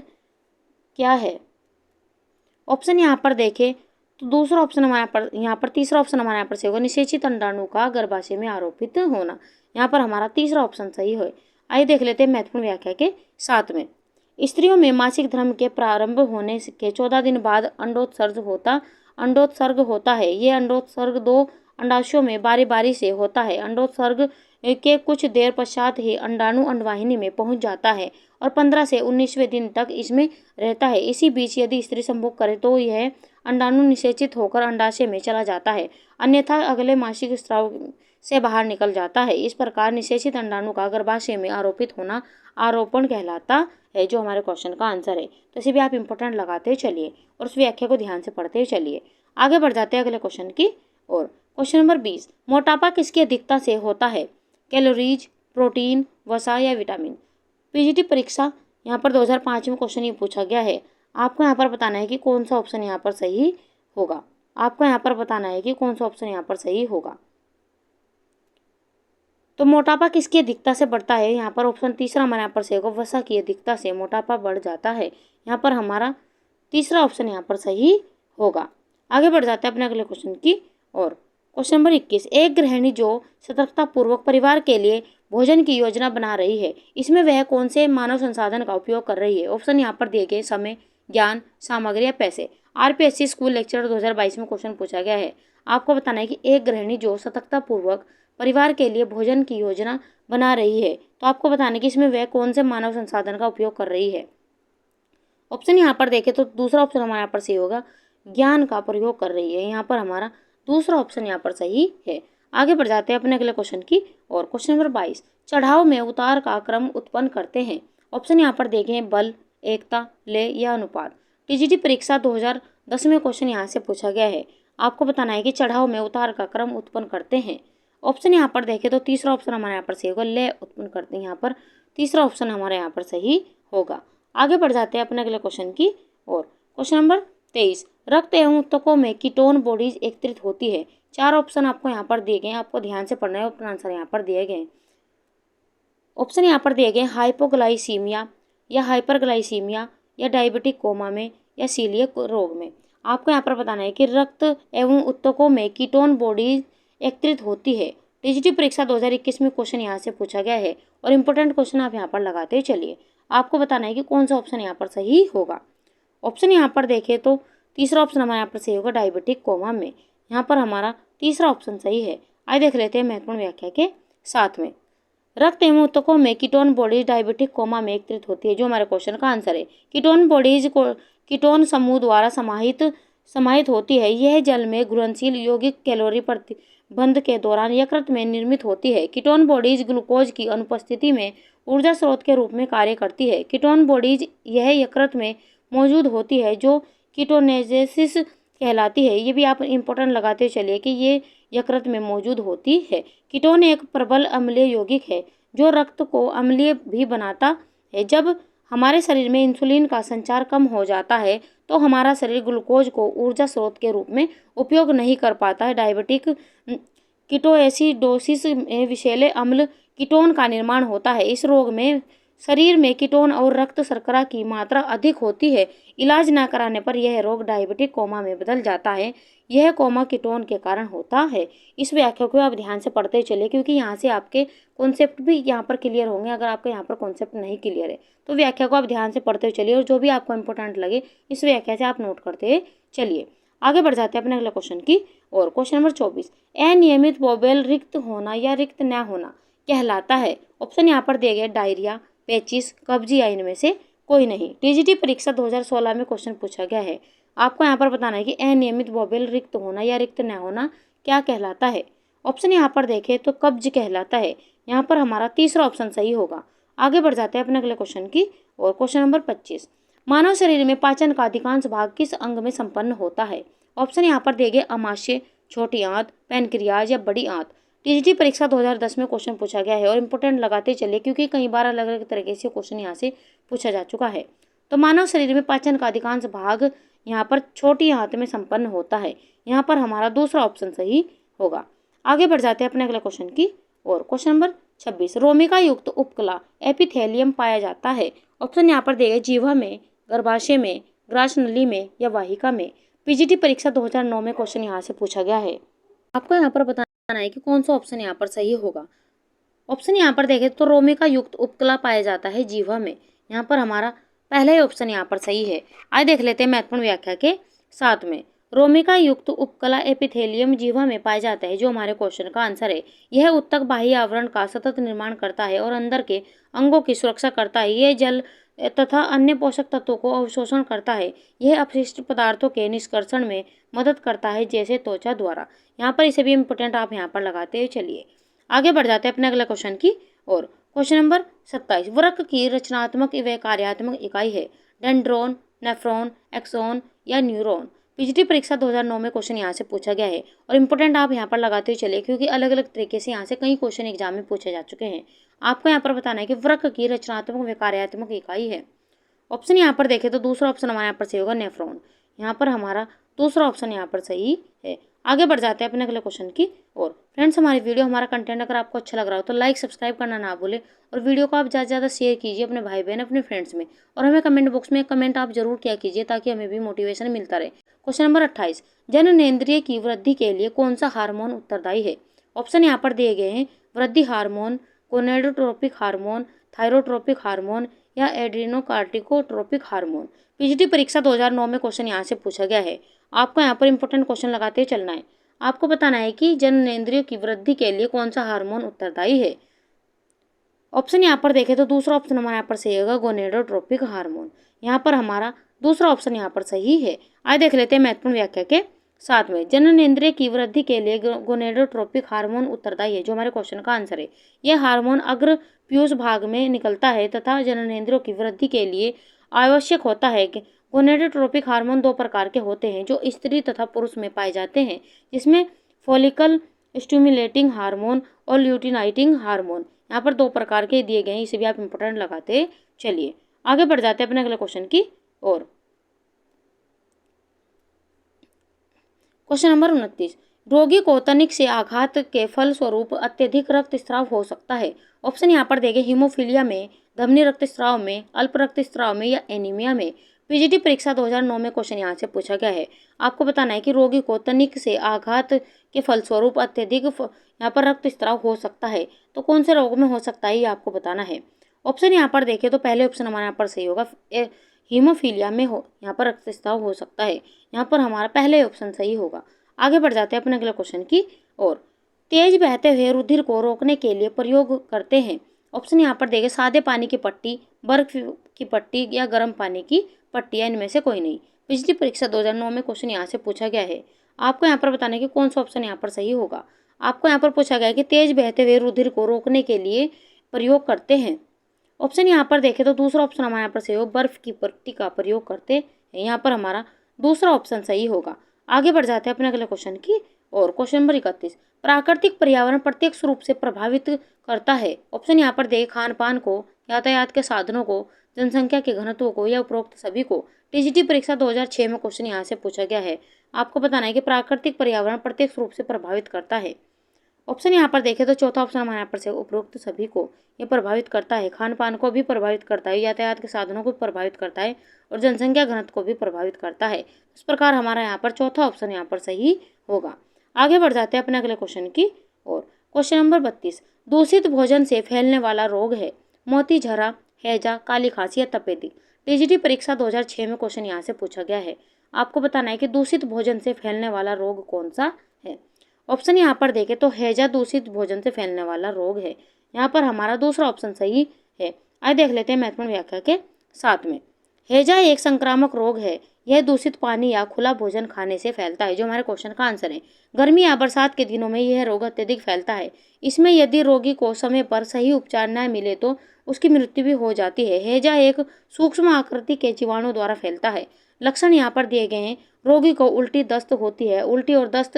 क्या है। ऑप्शन यहाँ पर देखें तो दूसरा ऑप्शन हमारे यहाँ पर तीसरा ऑप्शन हमारे यहाँ पर सही होगा, निषेचित अंडाणु का गर्भाशय में आरोपित होना। यहाँ पर हमारा तीसरा ऑप्शन सही है। आइए देख लेते हैं महत्वपूर्ण व्याख्या के साथ में। स्त्रियों में मासिक धर्म के प्रारंभ होने के 14 दिन बाद अंडोत्सर्ग होता है। ये अंडोत्सर्ग 2 अंडाशयों में बारी बारी से होता है। अंडोत्सर्ग के कुछ देर पश्चात ही अंडाणु अंडवाहिनी में पहुंच जाता है और 15 से 19वें दिन तक इसमें रहता है। इसी बीच यदि स्त्री संभोग करे तो यह अंडाणु निषेचित होकर अंडाशय में चला जाता है, अन्यथा अगले मासिक स्राव से बाहर निकल जाता है। इस प्रकार निषेचित अंडाणु का गर्भाशय में आरोपित होना आरोपण कहलाता है, जो हमारे क्वेश्चन का आंसर है। तो इसे भी आप इंपॉर्टेंट लगाते चलिए और उस व्याख्या को ध्यान से पढ़ते चलिए। आगे बढ़ जाते हैं अगले क्वेश्चन की और। क्वेश्चन नंबर 20, मोटापा किसकी अधिकता से होता है? कैलोरीज, प्रोटीन, वसा या विटामिन। पीजीटी परीक्षा यहाँ पर 2005 में क्वेश्चन ये पूछा गया है। आपको यहाँ पर बताना है कि कौन सा ऑप्शन यहाँ पर सही होगा। आपको यहाँ पर बताना है कि कौन सा ऑप्शन यहाँ पर सही होगा। तो मोटापा किसकी अधिकता से बढ़ता है? यहाँ पर ऑप्शन तीसरा हमारे यहाँ पर सही होगा, वसा की अधिकता से मोटापा बढ़ जाता है। यहाँ पर हमारा तीसरा ऑप्शन यहाँ पर सही होगा। आगे बढ़ जाते हैं अपने अगले क्वेश्चन की और। क्वेश्चन नंबर 21, एक गृहिणी जो सतर्कतापूर्वक परिवार के लिए भोजन की योजना बना रही है, इसमें वह कौन से मानव संसाधन का उपयोग कर रही है? ऑप्शन यहाँ पर दिए गए समय, ज्ञान, सामग्री या पैसे। आरपीएससी स्कूल लेक्चर 2022 में क्वेश्चन पूछा गया है। आपको बताना है कि एक गृहिणी जो सतर्कतापूर्वक परिवार के लिए भोजन की योजना बना रही है, तो आपको बताना है कि इसमें वह कौन से मानव संसाधन का उपयोग कर रही है। ऑप्शन यहाँ पर देखें तो दूसरा ऑप्शन हमारे यहाँ पर सही होगा, ज्ञान का प्रयोग कर रही है। यहाँ पर हमारा दूसरा ऑप्शन यहाँ पर सही है। आगे बढ़ जाते हैं अपने अगले क्वेश्चन की और। क्वेश्चन नंबर 22, चढ़ाव में उतार का क्रम उत्पन्न करते हैं। ऑप्शन यहाँ पर देखें, बल, एकता, लय या अनुपात। टीजीटी परीक्षा 2010 में क्वेश्चन यहाँ से पूछा गया है। आपको बताना है कि चढ़ाव में उतार का क्रम उत्पन्न करते हैं। ऑप्शन यहाँ पर देखें तो तीसरा ऑप्शन हमारे यहाँ पर सही होगा, लय उत्पन्न करते हैं। यहाँ पर तीसरा ऑप्शन हमारे यहाँ पर सही होगा। आगे बढ़ जाते हैं अपने अगले क्वेश्चन की और। क्वेश्चन नंबर 23, रक्त एवं ऊतकों में कीटोन बॉडीज एकत्रित होती है। 4 ऑप्शन आपको यहाँ पर दिए गए हैं, आपको ध्यान से पढ़ना है और आंसर यहाँ पर दिए गए। ऑप्शन यहाँ पर दिए गए, हाइपोग्लाइसीमिया या हाइपरग्लाइसीमिया या डायबिटिक कोमा में या सीलियक रोग में। आपको यहाँ पर बताना है कि रक्त एवं ऊतकों में कीटोन बॉडीज एकत्रित होती है। टीजीटी परीक्षा 2021 में क्वेश्चन यहाँ से पूछा गया है और इम्पोर्टेंट क्वेश्चन आप यहाँ पर लगाते चलिए। आपको बताना है कि कौन सा ऑप्शन यहाँ पर सही होगा। ऑप्शन यहाँ पर देखें तो तीसरा ऑप्शन हमारा यहाँ पर सही होगा डायबिटिक कोमा में। यहाँ पर हमारा तीसरा ऑप्शन सही है। आइए देख लेते हैं महत्वपूर्ण व्याख्या के साथ में। रक्त एवं ऊतकों में कीटोन बॉडीज डायबिटिक कोमा में एकत्रित होती है, जो हमारे क्वेश्चन का आंसर है। कीटोन बॉडीज को कीटोन समूह द्वारा समाहित होती है। यह जल में घुलनशील यौगिक कैलोरी प्रतिबंध के दौरान यकृत में निर्मित होती है। कीटोन बॉडीज ग्लूकोज की अनुपस्थिति में ऊर्जा स्रोत के रूप में कार्य करती है। कीटोन बॉडीज यह यकृत में मौजूद होती है जो कीटोनेजेसिस कहलाती है। ये भी आप इंपॉर्टेंट लगाते चलिए कि ये यकृत में मौजूद होती है। कीटोन एक प्रबल अम्लीय यौगिक है जो रक्त को अम्लीय भी बनाता है। जब हमारे शरीर में इंसुलिन का संचार कम हो जाता है तो हमारा शरीर ग्लूकोज को ऊर्जा स्रोत के रूप में उपयोग नहीं कर पाता है। डायबिटिक कीटोएसिडोसिस में विषैले अम्ल कीटोन का निर्माण होता है। इस रोग में शरीर में कीटोन और रक्त शर्करा की मात्रा अधिक होती है। इलाज न कराने पर यह रोग डायबिटिक कोमा में बदल जाता है। यह कोमा कीटोन के कारण होता है। इस व्याख्या को आप ध्यान से पढ़ते चलिए, क्योंकि यहाँ से आपके कॉन्सेप्ट भी यहाँ पर क्लियर होंगे। अगर आपके यहाँ पर कॉन्सेप्ट नहीं क्लियर है तो व्याख्या को आप ध्यान से पढ़ते चलिए, और जो भी आपको इंपॉर्टेंट लगे इस व्याख्या से आप नोट करते चलिए। आगे बढ़ जाते हैं अपने अगले क्वेश्चन की और। क्वेश्चन नंबर 24, अनियमित बोवेल रिक्त होना या रिक्त न होना कहलाता है। ऑप्शन यहाँ पर दिए गए डायरिया, पेचिस, कब्ज या इनमें से कोई नहीं। टीजीटी परीक्षा 2016 में क्वेश्चन पूछा गया है। आपको यहाँ पर बताना है कि अनियमित बोवेल रिक्त होना या रिक्त न होना क्या कहलाता है। ऑप्शन यहाँ पर देखें तो कब्ज कहलाता है। यहाँ पर हमारा तीसरा ऑप्शन सही होगा। आगे बढ़ जाते हैं अपने अगले क्वेश्चन की और। क्वेश्चन नंबर 25, मानव शरीर में पाचन का अधिकांश भाग किस अंग में संपन्न होता है। ऑप्शन यहाँ पर दिए गए अमाशय, छोटी आंत, पैनक्रियाज या बड़ी आंत। टीजीटी परीक्षा 2010 में क्वेश्चन पूछा गया है और इंपॉर्टेंट लगाते चलिए, क्योंकि कई बार अलग अलग तरीके से क्वेश्चन यहाँ से पूछा जा चुका है। तो मानव शरीर में पाचन का अधिकांश भाग यहाँ पर छोटी आंत में संपन्न होता है। यहाँ पर हमारा दूसरा ऑप्शन सही होगा। आगे बढ़ जाते हैं अपने अगले क्वेश्चन की और। क्वेश्चन नंबर 26, रोमिका युक्त उपकला एपिथेलियम पाया जाता है। ऑप्शन यहाँ पर दिए गए जीवा में, गर्भाशय में, ग्रास नली में या वाहिका में। पीजीटी परीक्षा 2009 में क्वेश्चन यहाँ से पूछा गया है। आपको यहाँ पर बताना है कि कौन सा ऑप्शन यहाँ पर सही होगा। ऑप्शन यहाँ पर देखें तो रोमिका युक्त उपकला पाया जाता है जीवा में। यहाँ पर हमारा पहला ही ऑप्शन यहाँ पर सही है। आइए देख लेते हैं महत्वपूर्ण व्याख्या के साथ में। रोमिका युक्त उपकला एपिथेलियम जीवा में पाया जाता है, जो हमारे क्वेश्चन का आंसर है। यह उत्तक बाह्य आवरण का सतत निर्माण करता है और अंदर के अंगों की सुरक्षा करता है। यह जल तथा अन्य पोषक तत्वों को अवशोषण करता है। यह अपशिष्ट पदार्थों के निष्कर्षण में मदद करता है, जैसे त्वचा द्वारा। यहाँ पर इसे भी इम्पोर्टेंट आप यहाँ पर लगाते चलिए। आगे बढ़ जाते हैं अपने अगले क्वेश्चन की और। क्वेश्चन नंबर 27, वृक्क की रचनात्मक व कार्यात्मक इकाई है डेंड्रोन, नेफ्रॉन, एक्सोन या न्यूरॉन। पीजीटी परीक्षा 2009 में क्वेश्चन यहाँ से पूछा गया है और इंपॉर्टेंट आप यहाँ पर लगाते हुए चलिए, क्योंकि अलग अलग तरीके से यहाँ से कई क्वेश्चन एग्जाम में पूछे जा चुके हैं। आपको यहाँ पर बताना है कि वृक्क की रचनात्मक व कार्यात्मक इकाई है। ऑप्शन यहाँ पर देखें तो दूसरा ऑप्शन हमारे यहाँ पर सही होगा नेफ्रॉन। यहाँ पर हमारा दूसरा ऑप्शन यहाँ पर सही है। आगे बढ़ जाते हैं अपने अगले क्वेश्चन की और। फ्रेंड्स, हमारी वीडियो, हमारा कंटेंट अगर आपको अच्छा लग रहा हो तो लाइक सब्सक्राइब करना ना भूलें, और वीडियो को आप ज़्यादा से ज़्यादा शेयर कीजिए अपने भाई बहन, अपने फ्रेंड्स में, और हमें कमेंट बॉक्स में कमेंट आप जरूर किया कीजिए, ताकि हमें भी मोटिवेशन मिलता रहे। क्वेश्चन नंबर 28, जननेंद्रिय की वृद्धि के लिए कौन सा हार्मोन उत्तरदायी है। ऑप्शन यहाँ पर दिए गए हैं वृद्धि hormone, gonadotropic hormone, thyrotropic hormone या एड्रीनोकार्टिकोट्रोपिक हार्मोन। पीजीटी परीक्षा 2009 में क्वेश्चन यहाँ से पूछा गया है। आपको यहाँ पर इंपॉर्टेंट क्वेश्चन लगाते हुए चलना है। आपको बताना है कि जननेंद्रियों की वृद्धि के लिए कौन सा हार्मोन उत्तरदायी है। ऑप्शन यहाँ पर देखें तो दूसरा ऑप्शन हमारा यहाँ पर सही होगा गोनेडोट्रोपिक हार्मोन। यहाँ पर हमारा दूसरा ऑप्शन यहाँ पर सही है। आइए देख लेते हैं महत्वपूर्ण व्याख्या के साथ में। जननेंद्रिय की वृद्धि के लिए गोनेडोट्रोपिक हार्मोन उत्तरदायी है, जो हमारे क्वेश्चन का आंसर है। यह हार्मोन अग्र पीयूष भाग में निकलता है तथा जननेंद्रियों की वृद्धि के लिए आवश्यक होता है। गोनेडोट्रोपिक हार्मोन दो प्रकार के होते हैं जो स्त्री तथा पुरुष में पाए जाते हैं, जिसमें फॉलिकल स्टिमुलेटिंग हार्मोन और ल्यूटिनाइटिंग हार्मोन। यहाँ पर दो प्रकार के दिए गए हैं, इसे भी आप इंपॉर्टेंट लगाते चलिए। आगे बढ़ जाते हैं अपने अगले क्वेश्चन की और। क्वेश्चन नंबर 29, रोगी को तनिक से आघात के फल स्वरूप अत्यधिक रक्तस्राव हो सकता है। ऑप्शन यहाँ पर देंगे हीमोफीलिया में, धमनी रक्तस्राव में, अल्प रक्तस्राव में या एनीमिया में। पीजीटी परीक्षा 2009 में क्वेश्चन यहाँ से पूछा गया है। आपको बताना है कि रोगी को तनिक से आघात के फलस्वरूप अत्यधिक यहाँ पर रक्तस्राव हो सकता है, तो कौन से रोग में हो सकता है ये आपको बताना है। ऑप्शन यहाँ पर देखें तो पहले ऑप्शन हमारे यहाँ पर सही होगा हीमोफीलिया में हो, यहाँ पर रक्तस्राव हो सकता है। यहाँ पर हमारा पहले ऑप्शन सही होगा। आगे बढ़ जाते हैं अपने अगले क्वेश्चन की ओर। तेज बहते हुए रुधिर को रोकने के लिए प्रयोग करते हैं। ऑप्शन यहाँ पर देंगे सादे पानी की पट्टी, बर्फ की पट्टी या गर्म पानी की पट्टी, या इनमें से कोई नहीं। पिछली परीक्षा 2009 में क्वेश्चन यहाँ से पूछा गया है। आपको यहाँ पर बताना है कि कौन सा ऑप्शन यहाँ पर सही होगा। आपको यहाँ पर पूछा गया है कि तेज बहते हुए रुधिर को रोकने के लिए प्रयोग करते हैं। ऑप्शन यहाँ पर देखें तो दूसरा ऑप्शन हमारे यहाँ पर सही हो, बर्फ की पट्टी का प्रयोग करते हैं। यहाँ पर हमारा दूसरा ऑप्शन सही होगा। आगे बढ़ जाते हैं अपने अगले क्वेश्चन की और। क्वेश्चन नंबर 31, प्राकृतिक पर्यावरण प्रत्यक्ष रूप से प्रभावित करता है। ऑप्शन यहाँ पर देखें खान पान को, यातायात के साधनों को, जनसंख्या के घनत्व को, या उपरोक्त सभी को। टीजीटी परीक्षा 2006 में क्वेश्चन यहाँ से पूछा गया है। आपको बताना है कि प्राकृतिक पर्यावरण प्रत्यक्ष रूप से प्रभावित करता है। ऑप्शन यहाँ पर देखें तो चौथा ऑप्शन हमारे यहाँ पर से उपरोक्त सभी को ये प्रभावित करता है। खान पान को भी प्रभावित करता है, यातायात के साधनों को प्रभावित करता है, और जनसंख्या घनत्व को भी प्रभावित करता है। इस प्रकार हमारा यहाँ पर चौथा ऑप्शन यहाँ पर सही होगा। आगे बढ़ जाते हैं अपने अगले क्वेश्चन की और। क्वेश्चन नंबर 32, दूषित भोजन से फैलने वाला रोग है। मोती झरा, हैजा, काली खांसी या तपेदिक। टीजीटी परीक्षा 2006 में क्वेश्चन यहाँ से पूछा गया है। आपको बताना है कि दूषित भोजन से फैलने वाला रोग कौन सा है। ऑप्शन यहाँ पर देखें तो हैजा दूषित भोजन से फैलने वाला रोग है। यहाँ पर हमारा दूसरा ऑप्शन सही है। आइए देख लेते हैं महत्वपूर्ण व्याख्या के साथ में। हैजा एक संक्रामक रोग है। यह दूषित पानी या खुला भोजन खाने से फैलता है, जो हमारे क्वेश्चन का आंसर है। गर्मी या बरसात के दिनों में यह रोग अत्यधिक फैलता है। इसमें यदि रोगी को समय पर सही उपचार न मिले तो उसकी मृत्यु भी हो जाती है। हैजा एक सूक्ष्म आकृति के जीवाणु द्वारा फैलता है। लक्षण यहाँ पर दिए गए हैं। रोगी को उल्टी दस्त होती है। उल्टी और दस्त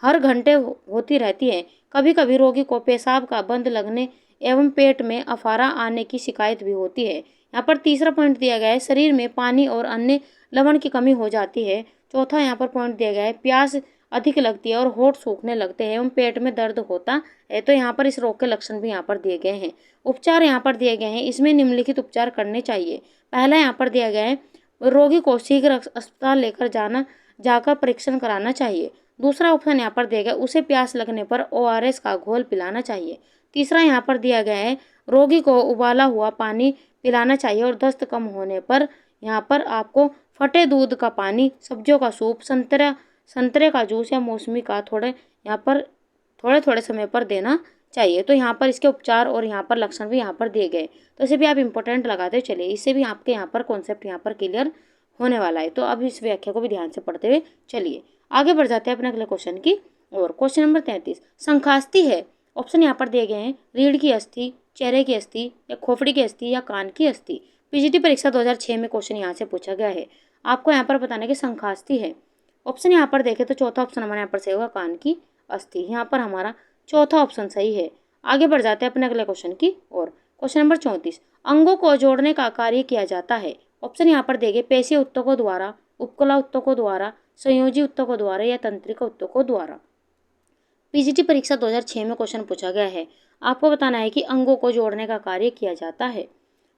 हर घंटे होती रहती है। कभी कभी रोगी को पेशाब का बंद लगने एवं पेट में अफारा आने की शिकायत भी होती है। यहाँ पर तीसरा पॉइंट दिया गया है, शरीर में पानी और अन्य लवण की कमी हो जाती है। चौथा यहाँ पर पॉइंट दिया गया है, प्यास अधिक लगती है और होंठ सूखने लगते हैं एवं पेट में दर्द होता है। तो यहाँ पर इस रोग के लक्षण भी यहाँ पर दिए गए हैं। उपचार यहाँ पर दिए गए हैं, इसमें निम्नलिखित उपचार करने चाहिए। पहला यहाँ पर दिया गया है, रोगी को शीघ्र अस्पताल लेकर जाकर परीक्षण कराना चाहिए। दूसरा ऑप्शन यहाँ पर दिया गया, उसे प्यास लगने पर ORS का घोल पिलाना चाहिए। तीसरा यहाँ पर दिया गया है, रोगी को उबाला हुआ पानी पिलाना चाहिए। और दस्त कम होने पर यहाँ पर आपको फटे दूध का पानी, सब्जियों का सूप, संतरे का जूस या मौसमी का थोड़े थोड़े समय पर देना चाहिए। तो यहाँ पर इसके उपचार और यहाँ पर लक्षण भी यहाँ पर दिए गए। तो इसे भी आप इंपॉर्टेंट लगाते चलिए, इससे भी आपके यहाँ पर कॉन्सेप्ट यहाँ पर क्लियर होने वाला है। तो अब इस व्याख्या को भी ध्यान से पढ़ते हुए चलिए आगे बढ़ जाते हैं अपने अगले क्वेश्चन की और। क्वेश्चन नंबर 33, संखास्ती है। ऑप्शन यहाँ पर दिए गए हैं, रीढ़ की अस्थि, चेहरे की अस्थि, या खोपड़ी की अस्थि, या कान की अस्थि। पीजीटी परीक्षा 2006 में क्वेश्चन यहाँ से पूछा गया है। आपको यहाँ पर बताना है कि संखास्ती है। ऑप्शन यहाँ पर देखें तो चौथा ऑप्शन हमारे यहाँ पर सही होगा, कान की अस्थि। यहाँ पर हमारा चौथा ऑप्शन सही है। आगे बढ़ जाते हैं अपने अगले क्वेश्चन की और। क्वेश्चन नंबर 34, अंगों को जोड़ने का कार्य किया जाता है। ऑप्शन यहाँ पर देंगे, पेशीय ऊतकों द्वारा, उपकला ऊतकों द्वारा, संयोजी ऊतकों द्वारा, या तंत्रिका ऊतकों द्वारा। पीजीटी परीक्षा 2006 में क्वेश्चन पूछा गया है। आपको बताना है कि अंगों को जोड़ने का कार्य किया जाता है।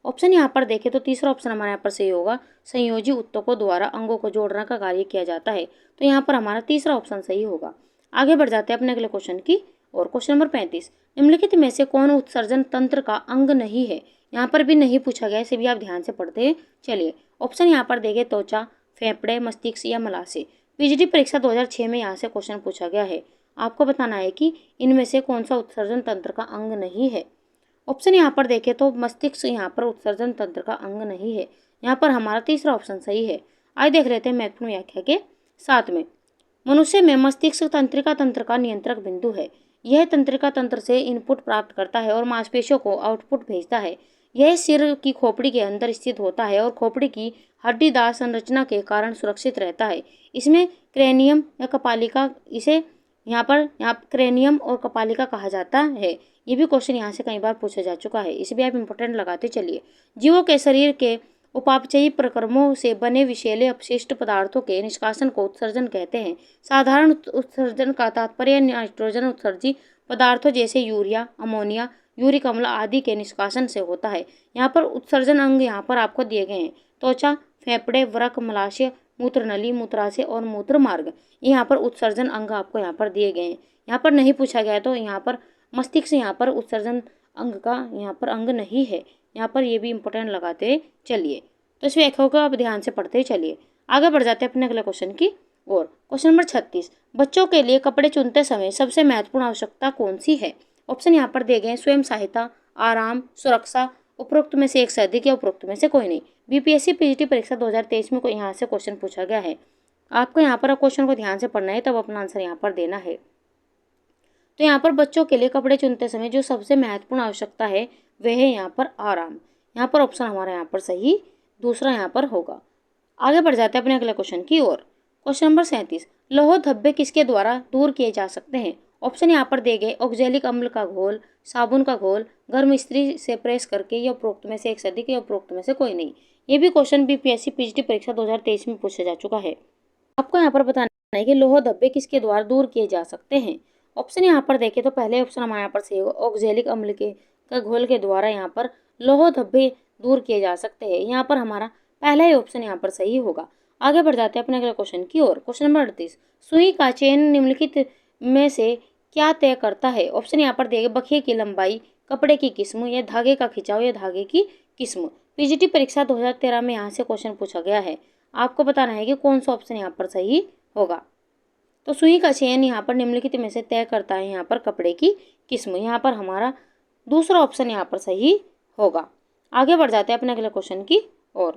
ऑप्शन यहाँ पर देखें तो तीसरा ऑप्शन हमारे यहाँ पर सही होगा, संयोजी ऊतकों द्वारा अंगों को जोड़ने का कार्य किया जाता है। तो यहाँ पर हमारा तीसरा ऑप्शन सही होगा। आगे बढ़ जाते हैं अपने अगले क्वेश्चन की और। क्वेश्चन नंबर 35, निम्नलिखित में से कौन उत्सर्जन तंत्र का अंग नहीं है। यहाँ पर भी नहीं पूछा गया, इसे भी आप ध्यान से पढ़ते चलिए। ऑप्शन यहाँ पर देंगे, त्वचा, फेफड़े, मस्तिष्क, या मलाशय। पीजीटी परीक्षा 2006 में यहाँ से क्वेश्चन पूछा गया है। आपको बताना है कि इनमें से कौन सा उत्सर्जन तंत्र का अंग नहीं है। ऑप्शन यहाँ पर देखें तो मस्तिष्क यहाँ पर उत्सर्जन तंत्र का अंग नहीं है। यहाँ पर हमारा तीसरा ऑप्शन सही है। आइए देख लेते हैं महत्वपूर्ण व्याख्या के साथ में। मनुष्य में मस्तिष्क तंत्रिका तंत्र का नियंत्रक बिंदु है। यह तंत्रिका तंत्र से इनपुट प्राप्त करता है और मांसपेशियों को आउटपुट भेजता है। यह सिर की खोपड़ी के अंदर स्थित होता है और खोपड़ी की हड्डीदार संरचना के कारण सुरक्षित रहता है। इसमें क्रेनियम या कपालिका, इसे यहाँ क्रेनियम और कपालिका कहा जाता है। ये भी क्वेश्चन यहाँ से कई बार पूछा जा चुका है, इसे भी आप इंपॉर्टेंट लगाते चलिए। जीवों के शरीर के उपापचयी प्रक्रमों से बने विषैले अपशिष्ट पदार्थों के निष्कासन को उत्सर्जन कहते हैं। साधारण उत्सर्जन का तात्पर्य नाइट्रोजन उत्सर्जी पदार्थों जैसे यूरिया, अमोनिया, यूरिक अम्ल आदि के निष्कासन से होता है। यहाँ पर उत्सर्जन अंग यहाँ पर आपको दिए गए हैं, त्वचा, फेफड़े, वृक्क, मलाशय, मूत्रनली, मूत्राशय और मूत्र मार्ग। यहाँ पर उत्सर्जन अंग आपको यहाँ पर दिए गए हैं। यहाँ पर नहीं पूछा गया तो यहाँ पर मस्तिष्क यहाँ पर उत्सर्जन अंग का यहाँ पर अंग नहीं है। यहाँ पर ये भी इंपॉर्टेंट लगाते चलिए। तो इस व्याख्या को आप ध्यान से पढ़ते ही चलिए। आगे बढ़ जाते हैं अपने अगले क्वेश्चन की ओर। क्वेश्चन नंबर 36, बच्चों के लिए कपड़े चुनते समय सबसे महत्वपूर्ण आवश्यकता कौन सी है? ऑप्शन यहाँ पर दिए गए हैं, स्वयं सहायता, आराम, सुरक्षा, उपरोक्त में से एक से अधिक या उपरोक्त में से कोई नहीं। बीपीएससी पीजीटी परीक्षा 2023 में यहाँ से क्वेश्चन पूछा गया है। आपको यहाँ पर क्वेश्चन को ध्यान से पढ़ना है, तब अपना आंसर यहाँ पर देना है। तो यहाँ पर बच्चों के लिए कपड़े चुनते समय जो सबसे महत्वपूर्ण आवश्यकता है वह है यहाँ पर आराम। यहाँ पर ऑप्शन हमारा यहाँ पर सही दूसरा यहाँ पर होगा। आगे बढ़ जाते हैं अपने अगले क्वेश्चन की ओर। क्वेश्चन नंबर 37, लौह धब्बे किसके द्वारा दूर किए जा सकते हैं? ऑप्शन यहाँ पर दिए गए, ऑक्जेलिक अम्ल का घोल, साबुन का घोल, गर्म इस्त्री से प्रेस करके, या उपरोक्त में से एक से अधिक या उपरोक्त में से कोई नहीं। ये भी क्वेश्चन बीपीएससी पीजीटी परीक्षा 2023 में पूछा जा चुका है। आपको यहाँ पर बताना है कि लौह धब्बे किसके द्वारा दूर किए जा सकते हैं। ऑप्शन यहाँ पर देखें तो पहले ऑप्शन हमारे यहाँ पर सही होगा, ऑक्जेलिक अम्ल के का घोल के द्वारा यहाँ पर लौह धब्बे दूर किए जा सकते हैं। यहाँ पर हमारा पहला ही ऑप्शन यहाँ पर सही होगा। आगे बढ़ जाते हैं अपने अगले क्वेश्चन की ओर। क्वेश्चन नंबर 38, सुई का चयन निम्नलिखित में से क्या तय करता है? ऑप्शन यहाँ पर दिए, बखिए की लंबाई, कपड़े की किस्म, या धागे का खिंचाव, या धागे की किस्म। पीजीटी परीक्षा 2013 में यहाँ से क्वेश्चन पूछा गया है। आपको बताना है कि कौन सा ऑप्शन यहाँ पर सही होगा। तो सुई का चयन यहाँ पर निम्नलिखित में से तय करता है यहाँ पर कपड़े की किस्म। यहाँ पर हमारा दूसरा ऑप्शन यहाँ पर सही होगा। आगे बढ़ जाते हैं अपने अगले क्वेश्चन की ओर।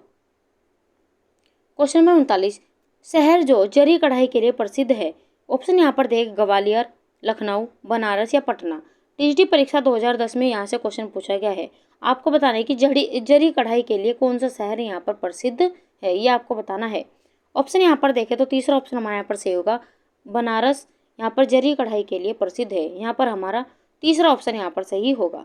क्वेश्चन नंबर 39, शहर जो जरी कढ़ाई के लिए प्रसिद्ध है? ऑप्शन यहाँ पर देख, ग्वालियर, लखनऊ, बनारस, या पटना। टीजीटी परीक्षा 2010 में यहाँ से क्वेश्चन पूछा गया है। आपको बताना है कि जरी कढ़ाई के लिए कौन सा शहर यहाँ पर प्रसिद्ध है, ये आपको बताना है। ऑप्शन यहाँ पर देखें तो तीसरा ऑप्शन हमारे यहाँ पर सही होगा, बनारस यहाँ पर जरी कढ़ाई के लिए प्रसिद्ध है। यहाँ पर हमारा तीसरा ऑप्शन यहाँ पर सही होगा।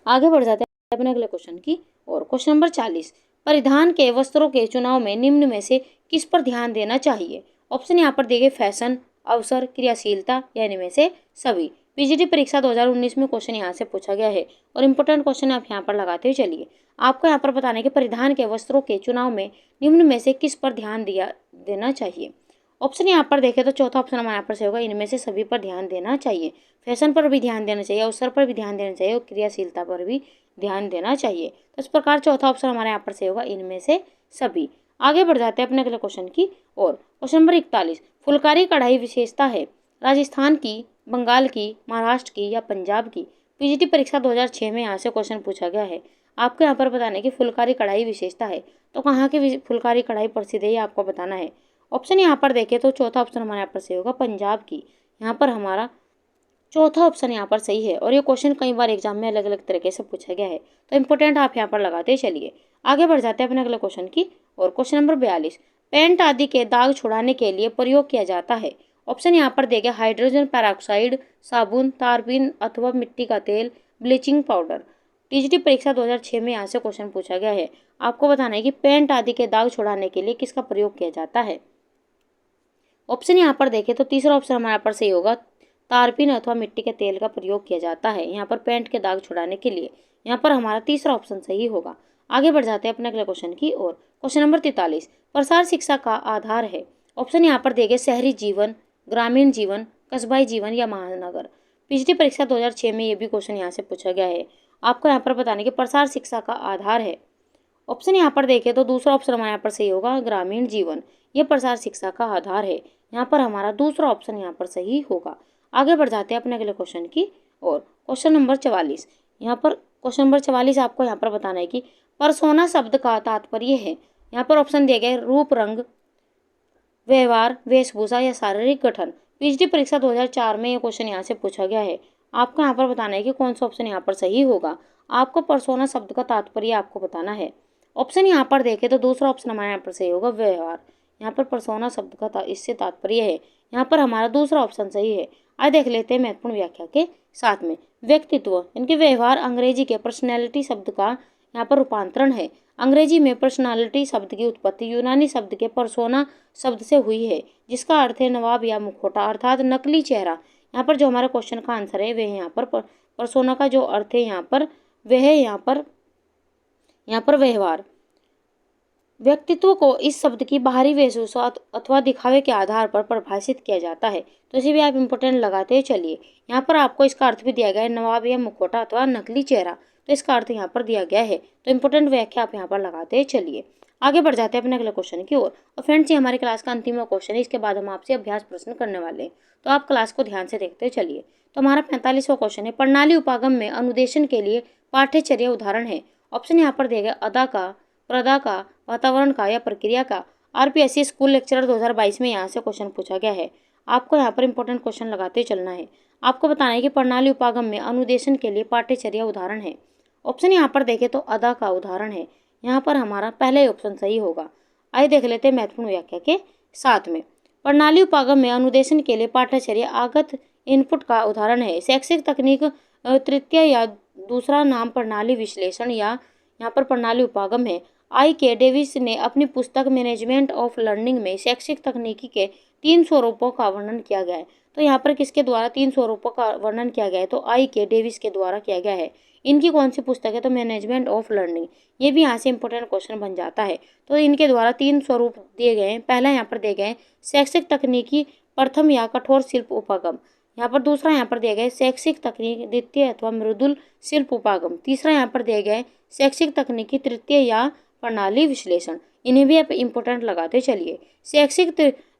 आगे बढ़ जाते हैं अपने अगले क्वेश्चन की और। क्वेश्चन नंबर 40, परिधान के वस्त्रों के चुनाव में निम्न में से किस पर ध्यान देना चाहिए? ऑप्शन यहाँ पर दिए गए, फैशन, अवसर, क्रियाशीलता, या इनमें से सभी। पीजीटी परीक्षा 2019 में क्वेश्चन यहाँ से पूछा गया है और इंपॉर्टेंट क्वेश्चन आप यहाँ पर लगाते हुए चलिए। आपको यहाँ पर बताना है कि परिधान के वस्त्रों के चुनाव में निम्न में से किस पर ध्यान देना चाहिए। ऑप्शन यहाँ पर देखें तो चौथा ऑप्शन हमारे यहाँ पर से होगा, इनमें से सभी पर ध्यान देना चाहिए। फैशन पर भी ध्यान देना चाहिए, अवसर पर भी ध्यान देना चाहिए, और क्रियाशीलता पर भी ध्यान देना चाहिए। तो इस प्रकार चौथा ऑप्शन हमारे यहाँ पर से होगा, इनमें से सभी। आगे बढ़ जाते हैं अपने अगले क्वेश्चन की और। क्वेश्चन नंबर 41, फुलकारी कढ़ाई विशेषता है राजस्थान की, बंगाल की, महाराष्ट्र की, या पंजाब की? पीजीटी परीक्षा 2006 में यहाँ से क्वेश्चन पूछा गया है। आपको यहाँ पर बताना है कि फुलकारी कढ़ाई विशेषता है, तो कहाँ की फुलकारी कढ़ाई प्रसिद्ध है, ये आपको बताना है। ऑप्शन यहाँ पर देखें तो चौथा ऑप्शन हमारे यहाँ पर सही होगा, पंजाब की। यहाँ पर हमारा चौथा ऑप्शन यहाँ पर सही है और ये क्वेश्चन कई बार एग्जाम में अलग अलग तरीके से पूछा गया है, तो इंपॉर्टेंट आप यहाँ पर लगाते चलिए। आगे बढ़ जाते हैं अपने अगले क्वेश्चन की और। क्वेश्चन नंबर 42, पेंट आदि के दाग छुड़ाने के लिए प्रयोग किया जाता है। ऑप्शन यहाँ पर देगा, हाइड्रोजन पेरोक्साइड, साबुन, तारपीन अथवा मिट्टी का तेल, ब्लीचिंग पाउडर। टीजीटी परीक्षा 2006 में यहाँ से क्वेश्चन पूछा गया है। आपको बताना है कि पेंट आदि के दाग छुड़ाने के लिए किसका प्रयोग किया जाता है। ऑप्शन यहाँ पर देखें तो तीसरा ऑप्शन हमारे यहाँ पर सही होगा, तारपीन अथवा मिट्टी के तेल का प्रयोग किया जाता है यहाँ पर पेंट के दाग छुड़ाने के लिए। यहाँ पर हमारा तीसरा ऑप्शन सही होगा। आगे बढ़ जाते हैं अपने अगले क्वेश्चन की ओर। क्वेश्चन नंबर 43, प्रसार शिक्षा का आधार है। ऑप्शन यहाँ पर देंगे, शहरी जीवन, ग्रामीण जीवन, कस्बाई जीवन, या महानगर। पिछली परीक्षा 2006 में ये भी क्वेश्चन यहाँ से पूछा गया है। आपको यहाँ पर बताने कि प्रसार शिक्षा का आधार है। ऑप्शन यहाँ पर देखें तो दूसरा ऑप्शन हमारे यहाँ पर सही होगा, ग्रामीण जीवन। ये प्रसार शिक्षा का आधार है। यहाँ पर हमारा दूसरा ऑप्शन यहाँ पर सही होगा। आगे बढ़ जाते हैं अपने अगले क्वेश्चन की और। क्वेश्चन नंबर 44, यहाँ पर क्वेश्चन नंबर 44 आपको यहाँ पर बताना है कि परसोना शब्द का तात्पर्य है। यहाँ पर ऑप्शन दिए गए, रूप, रंग, व्यवहार, वेशभूषा, या शारीरिक गठन। पीएचडी परीक्षा 2004 में ये क्वेश्चन यहाँ से पूछा गया है। आपको यहाँ पर बताना है कि कौन सा ऑप्शन यहाँ पर सही होगा। आपको परसोना शब्द का तात्पर्य आपको बताना है। ऑप्शन यहाँ पर देखें तो दूसरा ऑप्शन हमारे यहाँ पर सही होगा, व्यवहार। यहाँ पर परसोना शब्द का इससे तात्पर्य है। यहाँ पर हमारा दूसरा ऑप्शन सही है। आइए देख लेते हैं महत्वपूर्ण व्याख्या के साथ में। व्यक्तित्व, इनके व्यवहार अंग्रेजी के पर्सनैलिटी शब्द का यहाँ पर रूपांतरण है। अंग्रेजी में पर्सनालिटी शब्द की उत्पत्ति यूनानी शब्द के परसोना शब्द से हुई है, जिसका अर्थ है नवाब या मुखौटा अर्थात नकली चेहरा। यहाँ पर जो हमारा क्वेश्चन का आंसर है वह यहाँ पर परसोना का जो अर्थ है यहाँ पर वह है यहाँ पर व्यवहार। व्यक्तित्व को इस शब्द की बाहरी वेशभूषा अथवा दिखावे के आधार पर परिभाषित किया जाता है। तो इसे भी आप इंपोर्टेंट लगाते हुए चलिए। यहाँ पर आपको इसका अर्थ भी दिया गया है, नवाब या मुखौटा अथवा नकली चेहरा। तो इसका अर्थ यहाँ पर दिया गया है। तो इंपॉर्टेंट व्याख्या आप यहाँ पर लगाते चलिए। आगे बढ़ जाते हैं अपने अगले क्वेश्चन की ओर। और फ्रेंड्स, ये हमारी क्लास का अंतिम क्वेश्चन है। इसके बाद हम आपसे अभ्यास प्रश्न करने वाले हैं, तो आप क्लास को ध्यान से देखते चलिए। तो हमारा 45वां क्वेश्चन है, प्रणाली उपागम में अनुदेशन के लिए पाठ्यचर्या उदाहरण है। ऑप्शन यहाँ पर दिए गए अदा का, प्रदा का, वातावरण का या प्रक्रिया का। आरपीएससी स्कूल लेक्चरर 2022 में यहाँ से क्वेश्चन पूछा गया है। आपको यहाँ पर इंपॉर्टेंट क्वेश्चन लगाते चलना है। आपको बताना है कि प्रणाली उपागम में अनुदेशन के लिए पाठ्यचर्या उदाहरण है। ऑप्शन यहाँ पर देखें तो अदा का उदाहरण है। यहाँ पर हमारा पहला ही ऑप्शन सही होगा। आइए देख लेते हैं महत्वपूर्ण व्याख्या के साथ में। प्रणाली उपागम में अनुदेशन के लिए पाठ्यचर्या आगत इनपुट का उदाहरण है। शैक्षिक तकनीक तृतीय या दूसरा नाम प्रणाली विश्लेषण या यहाँ पर प्रणाली उपागम है। I.K. डेविस ने अपनी पुस्तक मैनेजमेंट ऑफ लर्निंग में शैक्षिक तकनीकी के 3 स्वरूपों का वर्णन किया गया है। तो यहाँ पर किसके द्वारा 3 स्वरूपों का वर्णन किया गया है? तो I.K. डेविस के द्वारा किया गया है। इनकी कौन सी पुस्तक है? तो मैनेजमेंट ऑफ लर्निंग। ये भी यहाँ से इंपॉर्टेंट क्वेश्चन बन जाता है। तो इनके द्वारा 3 स्वरूप दिए गए हैं। पहला यहाँ पर दिए गए शैक्षिक तकनीकी प्रथम या कठोर शिल्प उपागम। यहाँ पर दूसरा यहाँ पर दिए गए शैक्षिक तकनीक द्वितीय अथवा मृदुल शिल्प उपागम। तीसरा यहाँ पर दिए गए शैक्षिक तकनीकी तृतीय या प्रणाली विश्लेषण। इन्हें भी आप इंपॉर्टेंट लगाते चलिए। शैक्षिक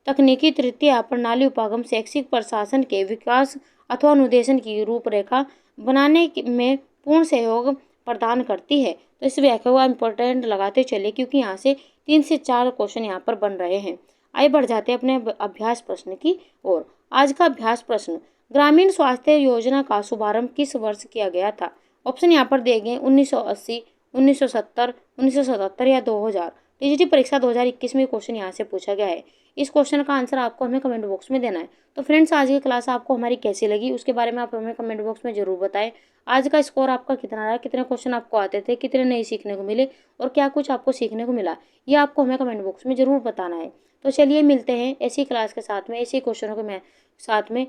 तकनीकी तृतीय प्रणाली उपागम शैक्षिक प्रशासन के विकास अथवा अनुदेशन की रूपरेखा बनाने में पूर्ण सहयोग प्रदान करती है। तो इस व्याख्या को इंपॉर्टेंट लगाते चलिए, क्योंकि यहाँ से 3 से 4 क्वेश्चन यहाँ पर बन रहे हैं। आइए बढ़ जाते हैं अपने अभ्यास प्रश्न की ओर। आज का अभ्यास प्रश्न, ग्रामीण स्वास्थ्य योजना का शुभारंभ किस वर्ष किया गया था? ऑप्शन यहाँ पर दिए गए 1980, 1970, 1977 या 2000। टीजीटी परीक्षा 2021 में क्वेश्चन यहाँ से पूछा गया है। इस क्वेश्चन का आंसर आपको हमें कमेंट बॉक्स में देना है। तो फ्रेंड्स, आज की क्लास आपको हमारी कैसी लगी उसके बारे में आप हमें कमेंट बॉक्स में जरूर बताएं। आज का स्कोर आपका कितना रहा, कितने क्वेश्चन आपको आते थे, कितने नए सीखने को मिले और क्या कुछ आपको सीखने को मिला, ये आपको हमें कमेंट बॉक्स में जरूर बताना है। तो चलिए मिलते हैं ऐसी क्लास के साथ में, ऐसे क्वेश्चनों के साथ में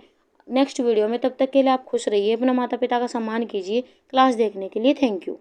नेक्स्ट वीडियो में। तब तक के लिए आप खुश रहिए, अपना माता पिता का सम्मान कीजिए। क्लास देखने के लिए थैंक यू।